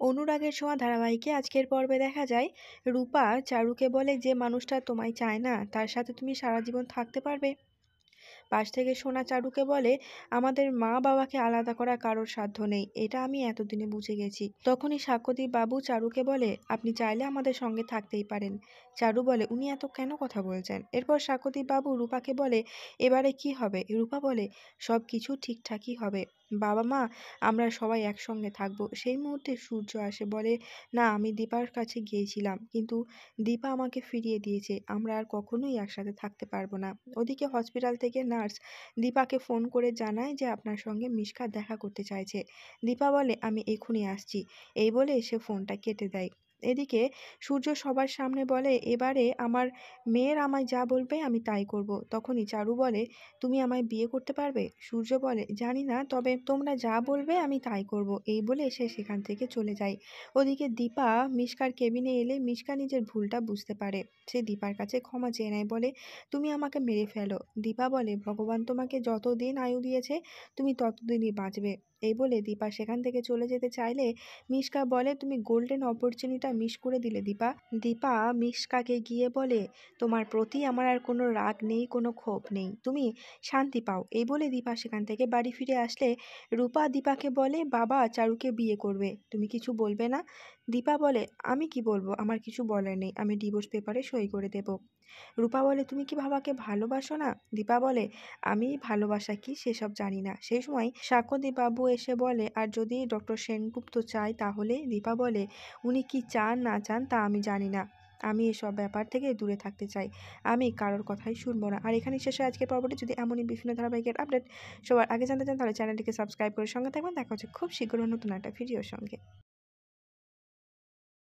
অনুরাগের ছোঁয়া ধারাবাহিকে আজকের পর্বে দেখা যায় রূপা চারুকে বলে, যে মানুষটা তোমায় চায় না তার সাথে তুমি সারা জীবন থাকতে পারবে? পাশ থেকে সোনা চারুকে বলে, আমাদের মা বাবাকে আলাদা করা কারোর সাধ্য নেই, এটা আমি এতদিনে বুঝে গেছি। তখনই সাক্ষ্যদীপ বাবু চারুকে বলে, আপনি চাইলে আমাদের সঙ্গে থাকতেই পারেন। চারু বলে, উনি এত কেন কথা বলছেন? এরপর সাক্ষ্যদীপ বাবু রূপাকে বলে, এবারে কি হবে? রূপা বলে, সব কিছু ঠিকঠাকই হবে। বাবা মা আমরা সবাই একসঙ্গে থাকবো। সেই মুহূর্তে সূর্য আসে, বলে, না, আমি দীপার কাছে গিয়েছিলাম, কিন্তু দীপা আমাকে ফিরিয়ে দিয়েছে, আমরা আর কখনোই একসাথে থাকতে পারবো না। ওদিকে হসপিটাল থেকে নার্স দীপাকে ফোন করে জানায় যে আপনার সঙ্গে মিশকা দেখা করতে চাইছে। দীপা বলে, আমি এক্ষুনি আসছি। এই বলে সে ফোনটা কেটে দেয়। এদিকে সূর্য সবার সামনে বলে, এবারে আমার মেয়ের আমায় যা বলবে আমি তাই করব। তখনই চারু বলে, তুমি আমায় বিয়ে করতে পারবে? সূর্য বলে, জানি না, তবে তোমরা যা বলবে আমি তাই করব। এই বলে সে সেখান থেকে চলে যায়। ওদিকে দীপা মিশকার কেবিনে এলে মিশকা নিজের ভুলটা বুঝতে পারে। সে দীপার কাছে ক্ষমা চেয়ে নেয়, বলে, তুমি আমাকে মেরে ফেলো। দীপা বলে, ভগবান তোমাকে যতদিন আয়ু দিয়েছে তুমি ততদিনই বাঁচবে। এই বলে দীপা সেখান থেকে চলে যেতে চাইলে মিশকা বলে, তুমি গোল্ডেন অপরচুনিটিটা মিস করে দিলে দীপা। দীপা মিশকাকে গিয়ে বলে, তোমার প্রতি আমার আর কোনো রাগ নেই, কোনো ক্ষোভ নেই, তুমি শান্তি পাও। এই বলে দীপা সেখান থেকে বাড়ি ফিরে আসলে রূপা দীপাকে বলে, বাবা চারুকে বিয়ে করবে, তুমি কিছু বলবে না? দীপা বলে, আমি কি বলবো, আমার কিছু বলার নেই, আমি ডিভোর্স পেপারে সই করে দেব। রূপা বলে, তুমি কি বাবাকে ভালোবাসো না? দীপা বলে, আমি ভালোবাসা কি সেসব জানি না। সেই সময় সাক্ষ্যদীপ বাবু এসে বলে, আর যদি ডক্টর সেনগুপ্ত চায় তাহলে? দীপা বলে, উনি কি চান না চান তা আমি জানি না, আমি এসব ব্যাপার থেকে দূরে থাকতে চাই, আমি কারোর কথাই শুনবো না। আর এখানেই শেষ হয় আজকের পর্বটি। যদি এমনই বিভিন্ন ধারাবাহিকের আপডেট সবার আগে জানতে চান তাহলে চ্যানেলটিকে সাবস্ক্রাইব করে সঙ্গে থাকবেন। দেখা হচ্ছে খুব শীঘ্রই নতুন একটা ভিডিওর সঙ্গে।